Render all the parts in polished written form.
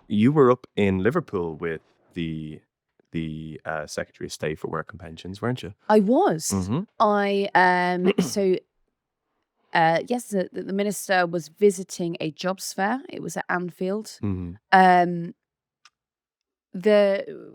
you were up in Liverpool with the Secretary of State for Work and Pensions, weren't you? I was. Mm-hmm. Yes, the minister was visiting a jobs fair. It was at Anfield. Mm-hmm.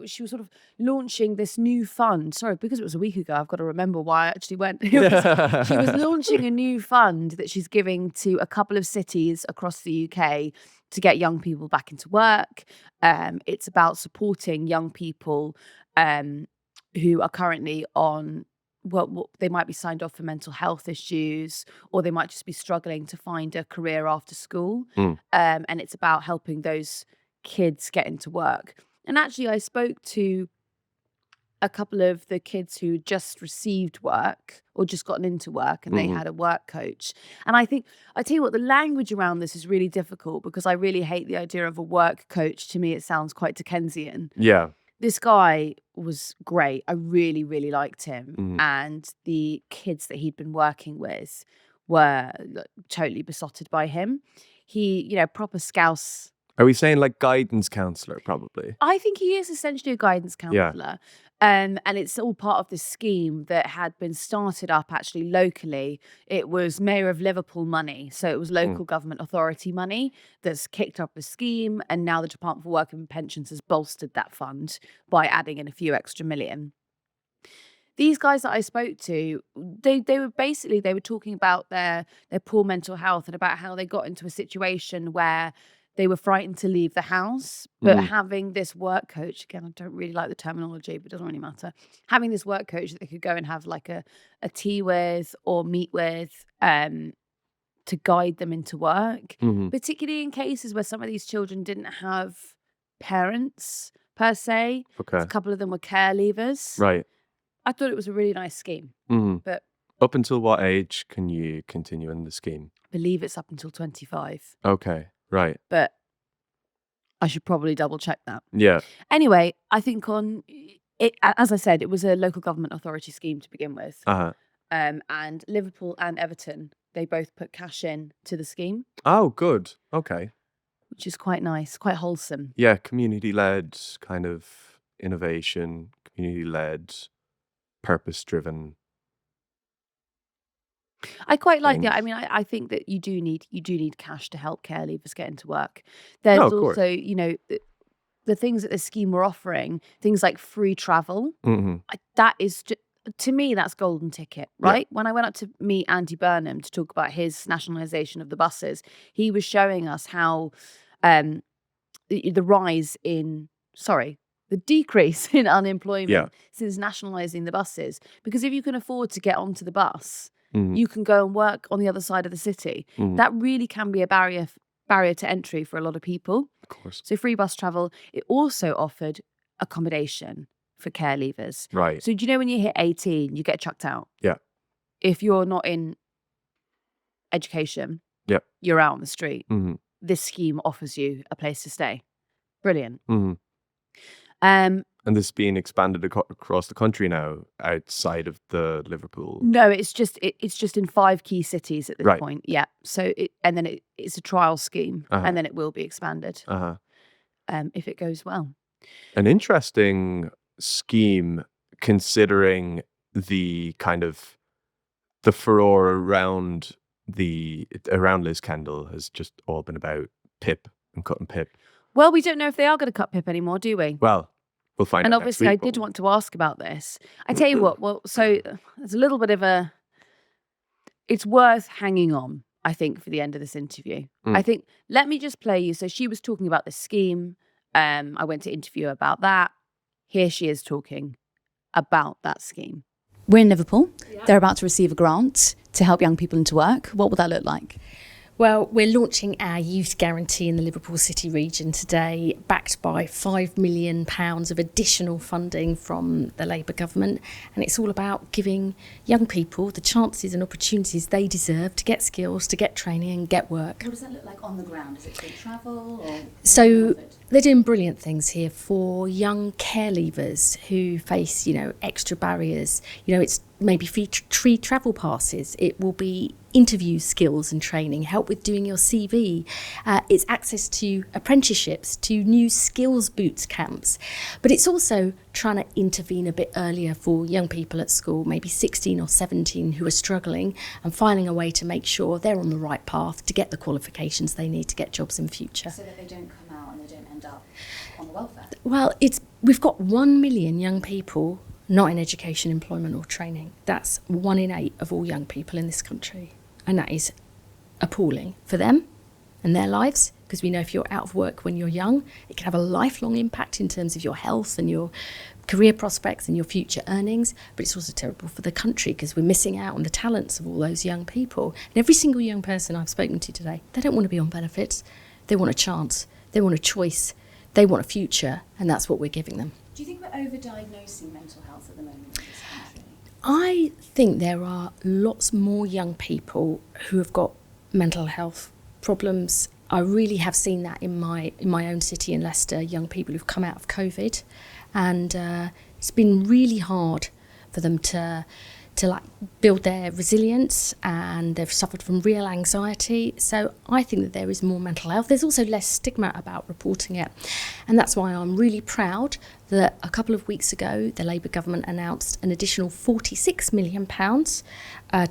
She was sort of launching this new fund. Sorry, because it was a week ago, I've got to remember why I actually went. She was launching a new fund that she's giving to a couple of cities across the UK to get young people back into work. It's about supporting young people who are currently on, well, they might be signed off for mental health issues, or they might just be struggling to find a career after school. And it's about helping those kids get into work. And actually, I spoke to a couple of the kids who just received work or just gotten into work, and they had a work coach. And I tell you what, the language around this is really difficult, because I really hate the idea of a work coach. To me, it sounds quite Dickensian. Yeah. This guy was great. I really, really liked him. And the kids that he'd been working with were totally besotted by him. He, proper Scouse. Are we saying like guidance counsellor, probably? I think he is essentially a guidance counsellor. And it's all part of this scheme that had been started up actually locally. It was Mayor of Liverpool money. So it was local government authority money that's kicked up a scheme. And now the Department for Work and Pensions has bolstered that fund by adding in a few extra million. These guys that I spoke to, they were talking about their poor mental health and about how they got into a situation where they were frightened to leave the house, but having this work coach, again, I don't really like the terminology, but it doesn't really matter. Having this work coach that they could go and have like a tea with or meet with to guide them into work, particularly in cases where some of these children didn't have parents per se. Okay. A couple of them were care leavers. Right. I thought it was a really nice scheme. But up until what age can you continue in the scheme? I believe it's up until 25. Okay. Right. But I should probably double check that. Yeah. Anyway, I think as I said, it was a local government authority scheme to begin with. And Liverpool and Everton, they both put cash in to the scheme. Oh, good. Okay. Which is quite nice, quite wholesome. Yeah, community-led kind of innovation, community-led, purpose-driven. I quite like that. I mean, I think that you do need cash to help care leavers get into work. There's also, the things that the scheme were offering, things like free travel. That is, to me, that's golden ticket, right? Yeah. When I went up to meet Andy Burnham to talk about his nationalisation of the buses, he was showing us how the decrease in unemployment since nationalising the buses. Because if you can afford to get onto the bus, you can go and work on the other side of the city. That really can be a barrier to entry for a lot of people. Of course. So free bus travel. It also offered accommodation for care leavers. Right. So do you know when you hit 18, you get chucked out? Yeah. If you're not in education, you're out on the street. This scheme offers you a place to stay. Brilliant. And this is being expanded across the country now, outside of the Liverpool. No, it's just in 5 key cities at this point. Yeah. So it's a trial scheme, and then it will be expanded if it goes well. An interesting scheme, considering the kind of the furore around Liz Kendall has just all been about Pip and cutting Pip. Well, we don't know if they are going to cut Pip anymore, do we? Well, we'll find out. And obviously, next week, I did want to ask about this. I tell you what. Well, so there's a little bit of it's worth hanging on, I think, for the end of this interview. I think, let me just play you. So she was talking about this scheme. I went to interview her about that. Here she is talking about that scheme. We're in Liverpool. Yeah. They're about to receive a grant to help young people into work. What will that look like? Well, we're launching our youth guarantee in the Liverpool City region today, backed by £5 million of additional funding from the Labour government. And it's all about giving young people the chances and opportunities they deserve to get skills, to get training and get work. What does that look like on the ground? Is it free travel? They're doing brilliant things here for young care leavers who face, extra barriers. It's maybe free travel passes. It will be interview skills and training, help with doing your CV. It's access to apprenticeships, to new skills boots camps. But it's also trying to intervene a bit earlier for young people at school, maybe 16 or 17 who are struggling, and finding a way to make sure they're on the right path to get the qualifications they need to get jobs in future. So that they don't come out and they don't end up on the welfare? Well, we've got 1 million young people not in education, employment or training. That's 1 in 8 of all young people in this country. And that is appalling for them and their lives, because we know if you're out of work when you're young, it can have a lifelong impact in terms of your health and your career prospects and your future earnings. But it's also terrible for the country because we're missing out on the talents of all those young people. And every single young person I've spoken to today, they don't want to be on benefits. They want a chance. They want a choice. They want a future. And that's what we're giving them. Do you think we're overdiagnosing mental health at the moment in this country? I think there are lots more young people who have got mental health problems. I really have seen that in my own city in Leicester, young people who've come out of COVID, and it's been really hard for them to build their resilience, and they've suffered from real anxiety. So I think that there is more mental health. There's also less stigma about reporting it. And that's why I'm really proud that a couple of weeks ago, the Labour government announced an additional £46 million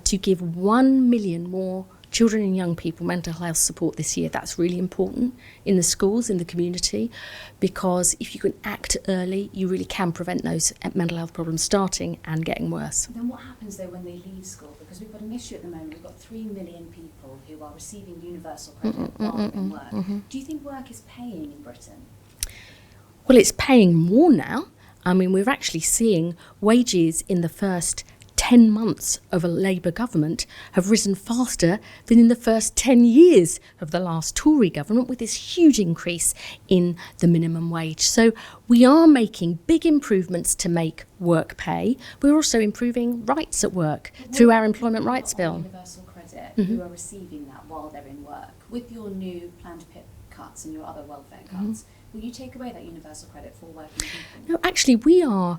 to give 1 million more children and young people mental health support this year. That's really important in the schools, in the community, because if you can act early, you really can prevent those mental health problems starting and getting worse. Then what happens though when they leave school? Because we've got an issue at the moment. We've got 3 million people who are receiving universal credit while they're in work. Do you think work is paying in Britain? Well, it's paying more now. I mean, we're actually seeing wages in the first 10 months of a Labour government have risen faster than in the first 10 years of the last Tory government, with this huge increase in the minimum wage. So we are making big improvements to make work pay. We're also improving rights at work through our Employment Rights Bill. Universal credit, who are receiving that while they're in work. With your new planned PIP cuts and your other welfare cuts, will you take away that universal credit for working people? No, actually, we are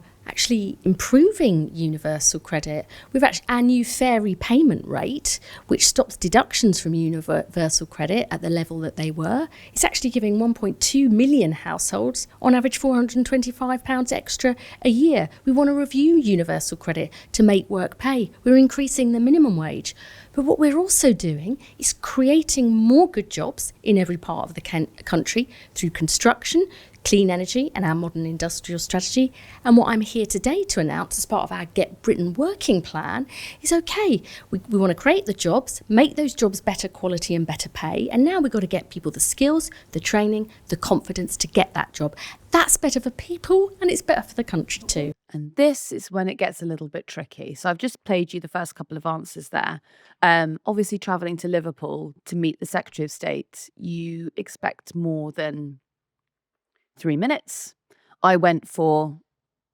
improving universal credit. We've actually our new fair repayment rate, which stops deductions from universal credit at the level that they were. It's actually giving 1.2 million households on average £425 extra a year. We want to review universal credit to make work pay. We're increasing the minimum wage. But what we're also doing is creating more good jobs in every part of the country through construction, clean energy and our modern industrial strategy. And what I'm here today to announce as part of our Get Britain Working plan is, okay, we want to create the jobs, make those jobs better quality and better pay, and now we've got to get people the skills, the training, the confidence to get that job. That's better for people and it's better for the country too. And this is when it gets a little bit tricky. So I've just played you the first couple of answers there. Obviously, travelling to Liverpool to meet the Secretary of State, you expect more than 3 minutes. I went for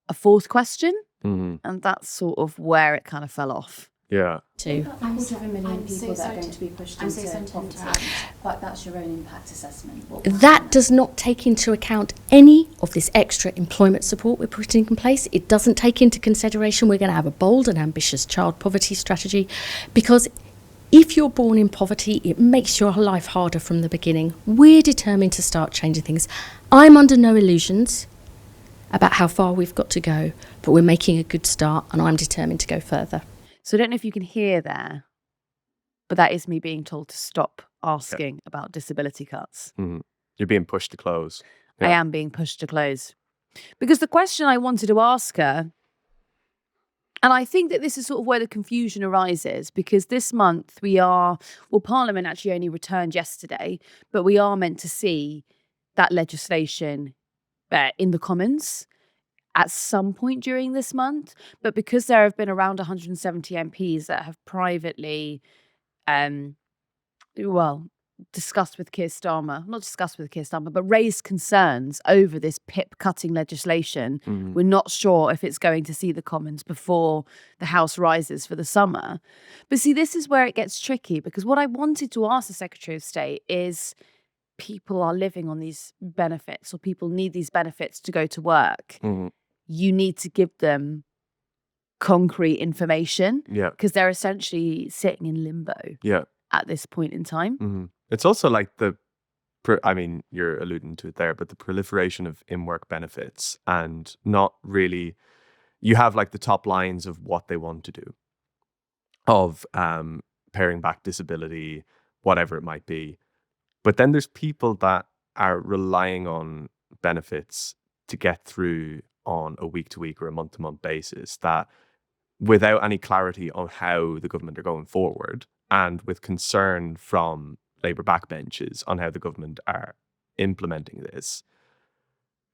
a fourth question, and that's sort of where it kind of fell off. Yeah. Too. A quarter of a million people that are going to be pushed into poverty, but that's your own impact assessment. That does not take into account any of this extra employment support we're putting in place. It doesn't take into consideration we're going to have a bold and ambitious child poverty strategy, because if you're born in poverty, it makes your life harder from the beginning. We're determined to start changing things. I'm under no illusions about how far we've got to go, but we're making a good start and I'm determined to go further. So I don't know if you can hear there, but that is me being told to stop asking about disability cuts. You're being pushed to close. I am being pushed to close. Because the question I wanted to ask her, and I think that this is sort of where the confusion arises, because this month Parliament actually only returned yesterday, but we are meant to see that legislation in the Commons at some point during this month. But because there have been around 170 MPs that have privately, discussed with Keir Starmer, not discussed with Keir Starmer, but raised concerns over this PIP cutting legislation. We're not sure if it's going to see the Commons before the House rises for the summer. But see, this is where it gets tricky, because what I wanted to ask the Secretary of State is, people are living on these benefits or people need these benefits to go to work, you need to give them concrete information because they're essentially sitting in limbo at this point in time. It's also like you're alluding to it there, but the proliferation of in-work benefits and not really, you have like the top lines of what they want to do, of paring back disability, whatever it might be. But then there's people that are relying on benefits to get through on a week-to-week or a month-to-month basis, that without any clarity on how the government are going forward, and with concern from Labour backbenches on how the government are implementing this,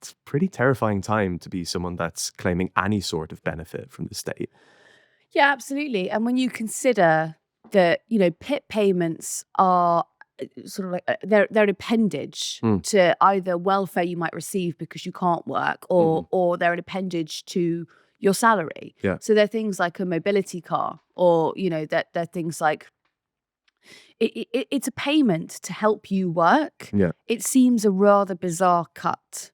it's a pretty terrifying time to be someone that's claiming any sort of benefit from the state. Yeah, absolutely. And when you consider that, PIP payments are sort of like they're an appendage to either welfare you might receive because you can't work, or they're an appendage to your salary. Yeah. So they're things like a mobility car, or they're things like it's a payment to help you work. Yeah. It seems a rather bizarre cut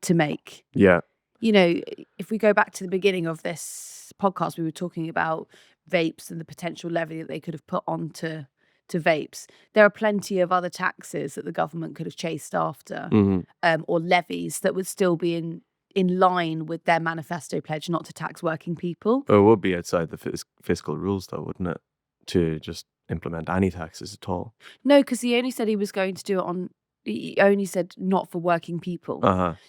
to make. Yeah. If we go back to the beginning of this podcast, we were talking about vapes and the potential levy that they could have put onto vapes. There are plenty of other taxes that the government could have chased after, or levies that would still be in line with their manifesto pledge not to tax working people. It would be outside the fiscal rules, though, wouldn't it, to just implement any taxes at all? No, because he only said he was going to do it he only said not for working people.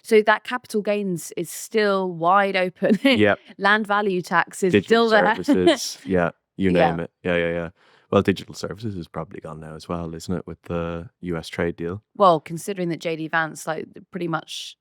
So that capital gains is still wide open. Yep. Land value tax is Digital still there. services, you name it. Yeah. Well, digital services is probably gone now as well, isn't it, with the US trade deal? Well, considering that JD Vance, pretty much,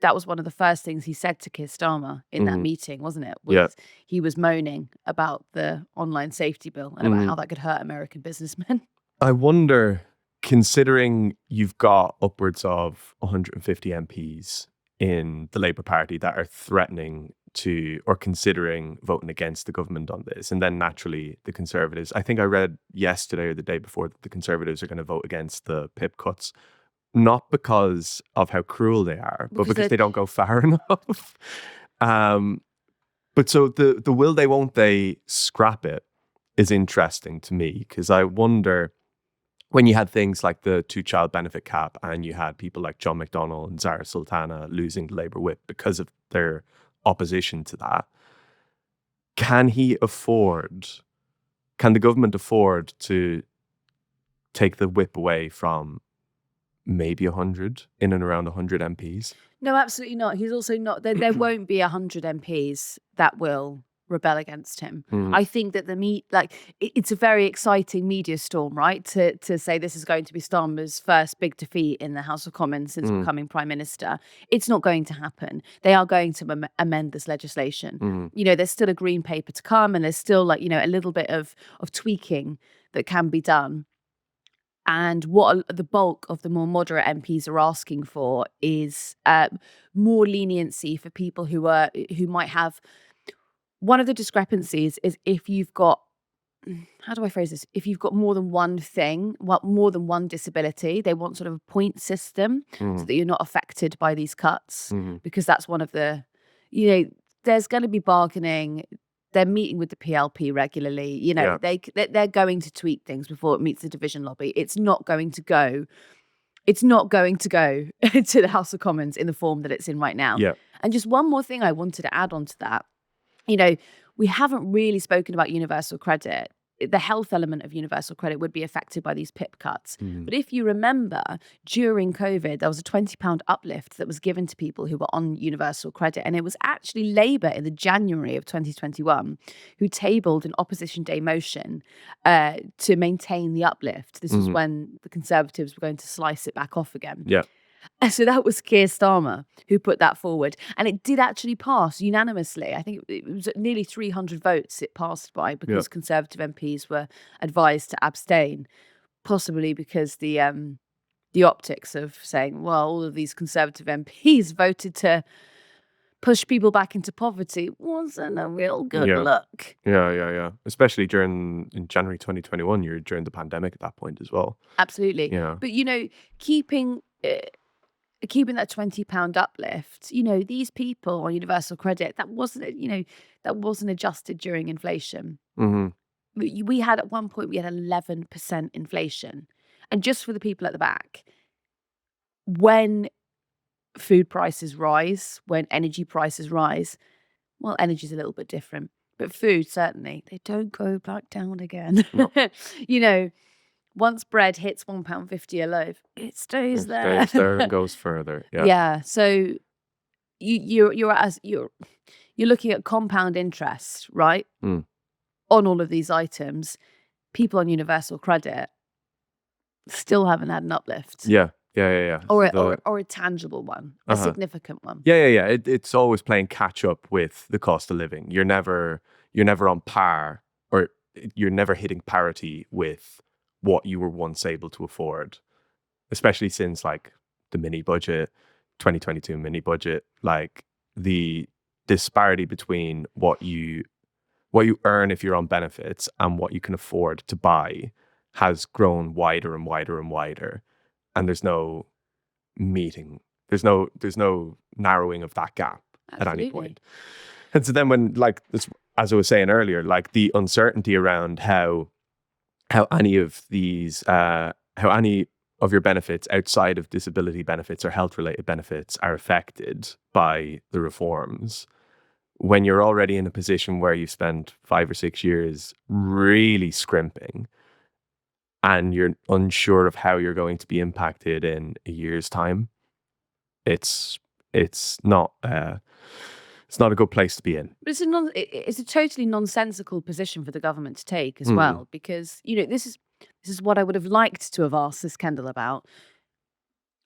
that was one of the first things he said to Keir Starmer in that meeting, wasn't it? He was moaning about the online safety bill and about how that could hurt American businessmen. I wonder, considering you've got upwards of 150 MPs in the Labour Party that are threatening to or considering voting against the government on this, and then naturally the Conservatives, I think I read yesterday or the day before that the Conservatives are going to vote against the PIP cuts, not because of how cruel they are, but because they don't go far enough. But so the will they won't they scrap it is interesting to me, because I wonder, when you had things like the 2-child benefit cap and you had people like John McDonnell and Zara Sultana losing the Labour whip because of their opposition to that, can the government afford to take the whip away from maybe 100, in and around 100 MPs? No, absolutely not. He's also not, there won't be 100 MPs that will rebel against him. I think that it's a very exciting media storm, right? To say this is going to be Starmer's first big defeat in the House of Commons since becoming Prime Minister. It's not going to happen. They are going to amend this legislation. There's still a green paper to come, and there's still a little bit of tweaking that can be done. And what the bulk of the more moderate MPs are asking for is more leniency for people who might have. One of the discrepancies is if you've got, how do I phrase this? If you've got more than one thing, more than one disability, they want sort of a point system so that you're not affected by these cuts, because that's one of the, there's going to be bargaining. They're meeting with the PLP regularly. They're going to tweak things before it meets the division lobby. It's not going to go to the House of Commons in the form that it's in right now. Yeah. And just one more thing I wanted to add on to that. We haven't really spoken about universal credit. The health element of universal credit would be affected by these PIP cuts. But if you remember, during COVID, there was a £20 uplift that was given to people who were on universal credit. And it was actually Labour in the January of 2021 who tabled an opposition day motion to maintain the uplift. This was when the Conservatives were going to slice it back off again. Yeah. So that was Keir Starmer who put that forward. And it did actually pass unanimously. I think it was at nearly 300 votes it passed by, because Conservative MPs were advised to abstain, possibly because the optics of saying, well, all of these Conservative MPs voted to push people back into poverty wasn't a real good look. Yeah. Especially in January 2021, you're during the pandemic at that point as well. Absolutely. Yeah. But, keeping that £20 uplift, these people on universal credit, that wasn't adjusted during inflation. We had at one point, 11% inflation. And just for the people at the back, when food prices rise, when energy prices rise, well, energy's a little bit different, but food, certainly, they don't go back down again. No. Once bread hits £1.50 a loaf, it stays there. It stays there and goes further. Yeah. Yeah. So you're looking at compound interest, right? On all of these items. People on universal credit still haven't had an uplift. Yeah. Or a tangible one, a significant one. Yeah. It's always playing catch up with the cost of living. You're never on par, or you're never hitting parity with what you were once able to afford, especially since like the mini budget, 2022 mini budget. Like the disparity between what you earn if you're on benefits and what you can afford to buy has grown wider and wider and wider, and there's no meeting. There's no narrowing of that gap. Absolutely. At any point. And so then when, like, this, as I was saying earlier, like the uncertainty around how any of these how any of your benefits outside of disability benefits or health related benefits are affected by the reforms, when you're already in a position where you've spent 5 or 6 years really scrimping, and you're unsure of how you're going to be impacted in a year's time, it's not a good place to be in. But it's a totally nonsensical position for the government to take as well, because this is what I would have liked to have asked this Kendall about.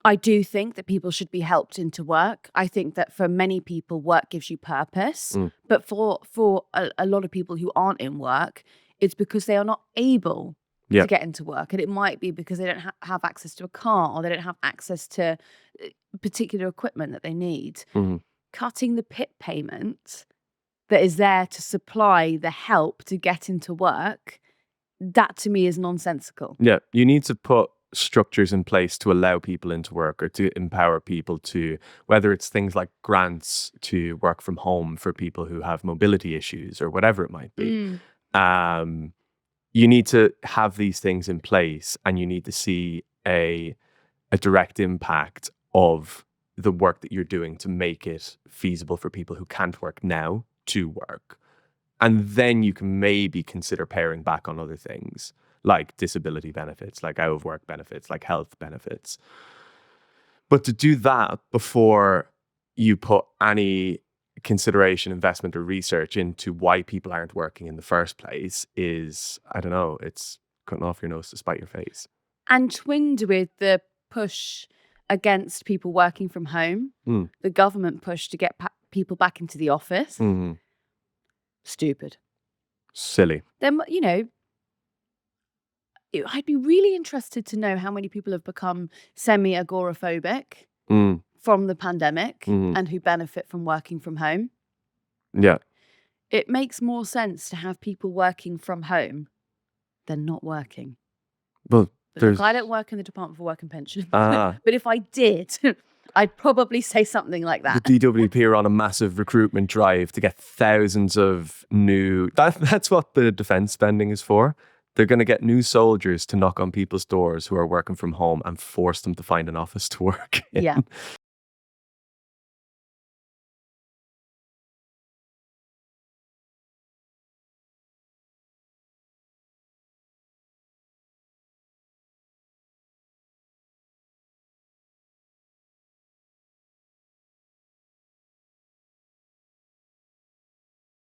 I do think that people should be helped into work. I think that for many people, work gives you purpose. But for a lot of people who aren't in work, it's because they are not able to get into work. And it might be because they don't have access to a car, or they don't have access to particular equipment that they need. Cutting the PIP payment that is there to supply the help to get into work, that to me is nonsensical. Yeah, you need to put structures in place to allow people into work, or to empower people to, whether it's things like grants to work from home for people who have mobility issues or whatever it might be. You need to have these things in place, and you need to see a direct impact of the work that you're doing to make it feasible for people who can't work now to work. And then you can maybe consider paring back on other things like disability benefits, like out of work benefits, like health benefits. But to do that before you put any consideration, investment, or research into why people aren't working in the first place is, I don't know, it's cutting off your nose to spite your face. And twinned with the push against people working from home, the government push to get people back into the office. Stupid. Silly. Then, I'd be really interested to know how many people have become semi-agoraphobic from the pandemic and who benefit from working from home. Yeah. It makes more sense to have people working from home than not working. Well, I don't work in the Department for Work and Pensions. But if I did, I'd probably say something like that. The DWP are on a massive recruitment drive to get thousands of new... That's what the defence spending is for. They're going to get new soldiers to knock on people's doors who are working from home and force them to find an office to work in. Yeah.